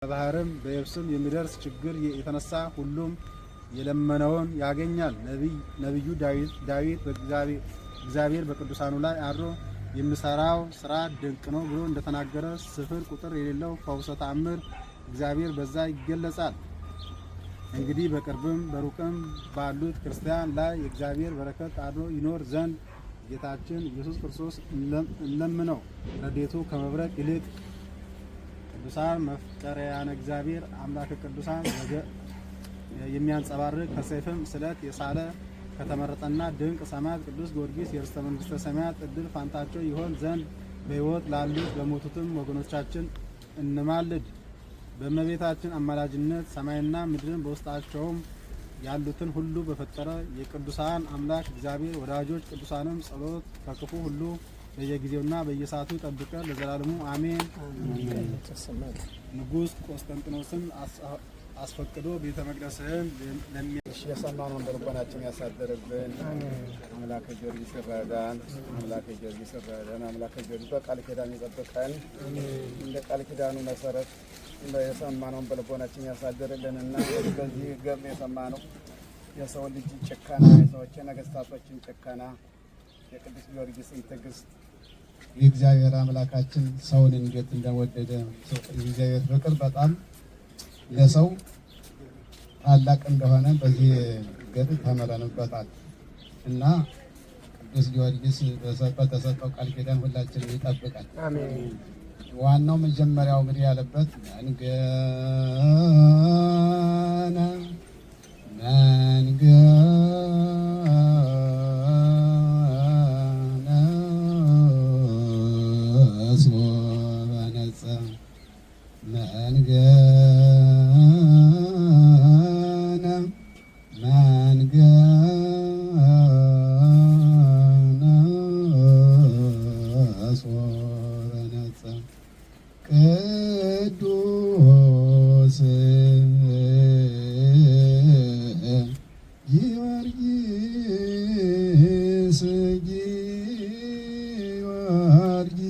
በባህርም በየብስም የሚደርስ ችግር የተነሳ ሁሉም የለመነውን ያገኛል። ነቢዩ ዳዊት እግዚአብሔር በቅዱሳኑ ላይ አድሮ የሚሰራው ስራ ድንቅ ነው ብሎ እንደተናገረ ስፍር ቁጥር የሌለው ፈውሰ ተአምር እግዚአብሔር በዛ ይገለጻል። እንግዲህ በቅርብም በሩቅም ባሉት ክርስቲያን ላይ የእግዚአብሔር በረከት አድሮ ይኖር ዘንድ ጌታችን ኢየሱስ ክርስቶስ እንለምነው። ረድኤቱ ከመብረቅ ይልቅ ቅዱሳን መፍቀሪያነ እግዚአብሔር አምላከ ቅዱሳን የሚያንጸባርቅ ከሰይፍም ስለት የሳለ ከተመረጠና ድንቅ ሰማዕት ቅዱስ ጊዮርጊስ የርስተ መንግሥተ ሰማያት ዕድል ፋንታቸው ይሆን ዘንድ በሕይወት ላሉት ለሞቱትም ወገኖቻችን እንማልድ። በእመቤታችን አማላጅነት ሰማይና ምድርን በውስጣቸውም ያሉትን ሁሉ በፈጠረ የቅዱሳን አምላክ እግዚአብሔር ወዳጆች ቅዱሳንም ጸሎት ከክፉ ሁሉ በየጊዜውና በየሰዓቱ ይጠብቀን ለዘላለሙ አሜን። ንጉሥ ቆስጠንጢኖስን አስፈቅዶ ቤተ መቅደስህን የሰማነውን በልቦናችን ያሳደርብን። አምላከ ጊዮርጊስ ይርዳን። አምላከ ጊዮርጊስ ይርዳን። አምላከ ጊዮርጊስ በቃል ኪዳን ይጠብቀን። እንደ ቃል ኪዳኑ መሰረት የሰማነውን በልቦናችን ያሳደርልንና በዚህ ገብ የሰማነው የሰው ልጅ ጭካና፣ የሰዎች ነገስታቶችን ጭካና፣ የቅዱስ ጊዮርጊስን ትዕግስት፣ የእግዚአብሔር አምላካችን ሰውን እንዴት እንደወደደ የእግዚአብሔር ፍቅር በጣም ለሰው ታላቅ እንደሆነ በዚህ ገድል ተመረንበታል እና ቅዱስ ጊዮርጊስ በተሰጠው ቃል ኪዳን ሁላችንም ይጠብቃል። አሜን። ዋናው መጀመሪያው እንግዲህ ያለበት ቅዱስ ጊዮርጊስ ጊዮርጊስ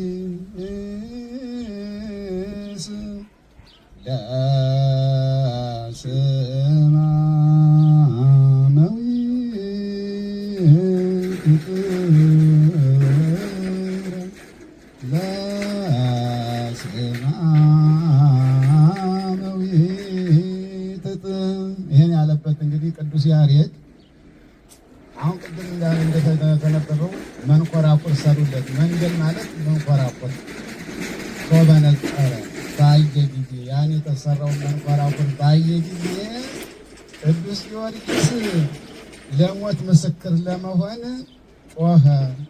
ይሄን ያለበት እንግዲህ ቅዱስ ያሬድ አሁን ቅድም እንደተነበበው መንኮራኩር ሰሩለት። መንገድ ማለት መንኮራኩር ሶበነጸረ ባየ ጊዜ ያን የተሰራውን መንኮራኩር ባየ ጊዜ ቅዱስ ጊዮርጊስ ለሞት ምስክር ለመሆን ጮኸ።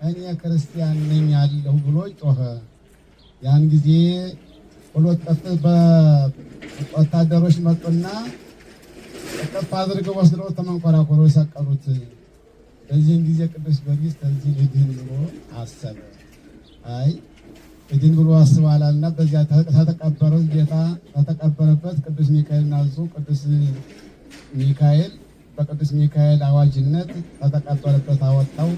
እኔ ክርስቲያን ነኝ ያለሁ ብሎ ጮኸ። ያን ጊዜ ሁለት ወታደሮች መጡና እቅፍ አድርገው ወስደው ተመንኮራኩሮ ሰቀሉት። በዚህን ጊዜ ቅዱስ ጊዮርጊስ ከዚህ ልድን ብሎ አሰበ። አይ ልድን ብሎ አስባላልና በዚያ ተተቀበረው ጌታ ተተቀበረበት። ቅዱስ ሚካኤል ናዙ ቅዱስ ሚካኤል በቅዱስ ሚካኤል አዋጅነት ተተቀበረበት፣ አወጣው፣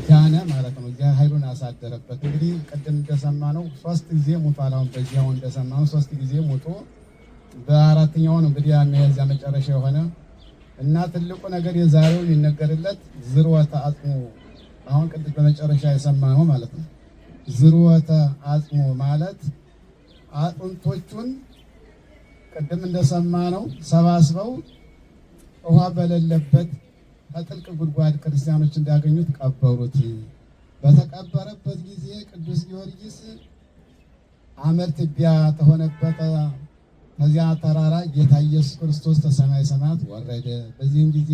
ዳነ ማለት ነው። እግዚአብሔር ኃይሉን አሳደረበት። እንግዲህ ቅድም እንደሰማነው 3 ጊዜ ሞቷል። አሁን በዚያው እንደሰማነው 3 ጊዜ ሞቶ በአራተኛው ነው እንግዲህ ያመያዚያ መጨረሻ የሆነ እና ትልቁ ነገር የዛሬው ሊነገርለት ዝርወተ አጽሙ አሁን ቅድም በመጨረሻ የሰማነው ማለት ነው። ዝርወተ አጽሙ ማለት አጥንቶቹን ቅድም እንደሰማነው ሰባስበው ውሃ በሌለበት ከጥልቅ ጉድጓድ ክርስቲያኖች እንዳገኙት ቀበሩት። በተቀበረበት ጊዜ ቅዱስ ጊዮርጊስ አመድ ትቢያ ተሆነበት ከዚያ ተራራ ጌታ ኢየሱስ ክርስቶስ ከሰማይ ሰማያት ወረደ። በዚህም ጊዜ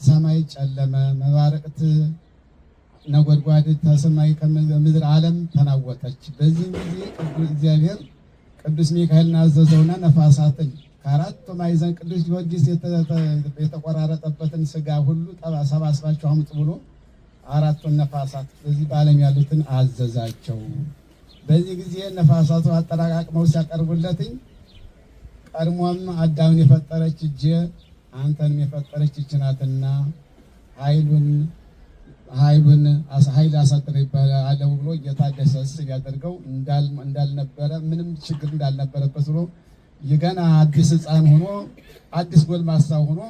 ሰማይ ጨለመ፣ መባረቅት ነጎድጓድ ከሰማይ ከምድር ዓለም ተናወጠች። በዚህም ጊዜ እግዚአብሔር ቅዱስ ሚካኤልን አዘዘውና ነፋሳትን ከአራቱ ማዕዘን ቅዱስ ጊዮርጊስ የተቆራረጠበትን ስጋ ሁሉ ሰባስባቸው አምጡ ብሎ አራቱን ነፋሳት በዚህ በዓለም ያሉትን አዘዛቸው። በዚህ ጊዜ ነፋሳቱ አጠራቃቅመው ሲያቀርቡለትኝ ቀድሞም አዳምን የፈጠረች እጄ አንተንም የፈጠረች እጅ ናትና ኃይሉን ኃይል አሳድረ ይባላል ብሎ ጌታ ደሰስ ያደርገው እንዳልነበረ ምንም ችግር እንዳልነበረበት ብሎ የገና አዲስ ሕፃን ሆኖ አዲስ ጎልማሳ ሆኖ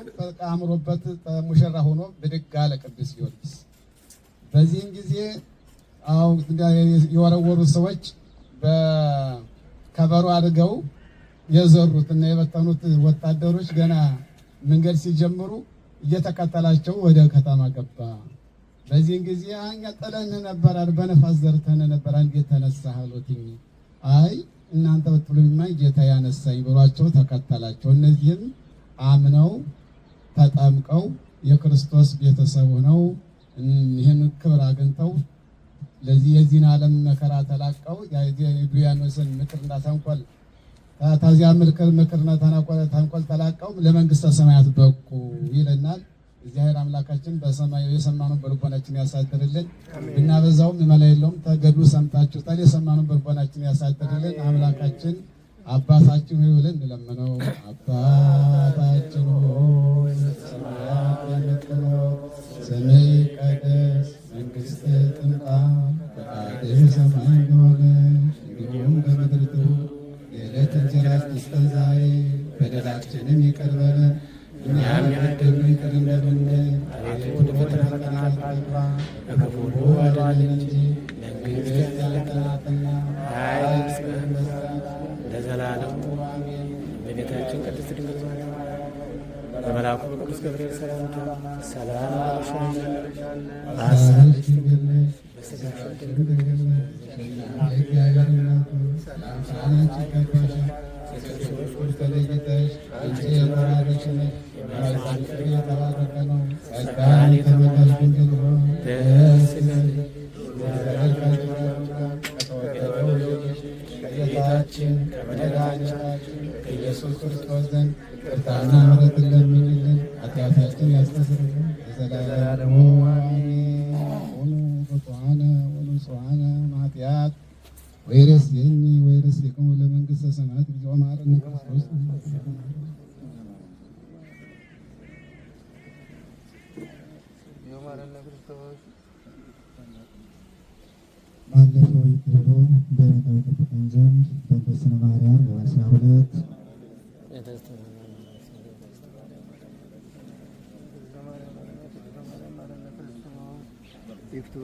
አምሮበት ሙሽራ ሆኖ ብድግ አለ ቅዱስ ጊዮርጊስ። በዚህም ጊዜ የወረወሩት ሰዎች በከበሮ አድርገው የዘሩት እና የበተኑት ወታደሮች ገና መንገድ ሲጀምሩ እየተከተላቸው ወደ ከተማ ገባ። በዚህን ጊዜ እኛ ጥለን ነበር፣ በነፋስ ዘርተን ነበር፣ እንዴት ተነሳህ አሉትኝ። አይ እናንተ ብትሉኝማ ጌታ ያነሳኝ ብሏቸው ተከተላቸው። እነዚህም አምነው ተጠምቀው የክርስቶስ ቤተሰብ ሆነው ይህን ክብር አግኝተው ለዚህ የዚህን ዓለም መከራ ተላቀው የዲያብሎስን ምክርና ተንኮል ታዚያ ምክርና ተንኮል ተላቀው ለመንግስተ ሰማያት በቁ ይለናል። እግዚአብሔር አምላካችን በሰማይ የሰማነው በልቦናችን ያሳድርልን። ብናበዛውም መላ የለውም። ተገድሉ ሰምታችሁታል። የሰማነው በልቦናችን ያሳድርልን። አምላካችን አባታችን ሆይ ብለን እንለምነው። አባታችን ሆይ በሰማያት የምትኖር ስምህ ይቀደስ፣ መንግስትህ ትምጣ፣ ፈቃድህ በሰማይ እንደሆነች እንዲሁም በምድር ትሁን። የዕለት እንጀራችንን ስጠን ዛሬ፣ በደላችንን ይቅር በለን እኛም የበደሉንን ይቅር እንደምንል፣ አቤቱ ወደ ፈተና አታግባን ከክፉ ሁሉ አድነን እንጂ መንግሥት ያንተ ናትና ኃይል፣ ምስጋና ለዘላለሙ አሜን። እመቤታችን ቅድስት ድንግል ማርያም በመልአኩ በቅዱስ ገብርኤል ሰላምታ ሰላም እንልሻለን። በሐሳብሽ ድንግል ነሽ፣ በሥጋሽ ድንግል ነሽ። የእግዚአብሔር እናቱ ሰላምታ ላንቺ ይገባሻል። ከሴቶች ሁሉ ተለይተሽ አንቺ የተባረክሽ ነሽ፣ የማኅፀንሽ ፍሬ የተባረከ ነው። ጸጋን የተመላሽ ድንግል ሆይ ደስ ይበልሽ፣ እግዚአብሔር ካንቺ ጋር ከተወደደው ልጅሽ ከጌታችን ከመድኃኒታችን ከኢየሱስ ክርስቶስ ዘንድ ይቅርታና ምሕረትን ለምኝልን፣ ኃጢአታችን ያስተሰርይልን ለዘላለሙ አሜን። ሁኑ ፍቱሐነ ወንጹሐነ እምኃጢአት ወይሬስየኒ ወይሬስየክሙ ለመንግሥተ ሰማያት እግዚኦ መሐረነ ክርስቶስ። ባለፈው ይቅር ብሎ በዕለታዊ ጠብቀን ዘንድ በእንተ ማርያም በ12 ይፍቱ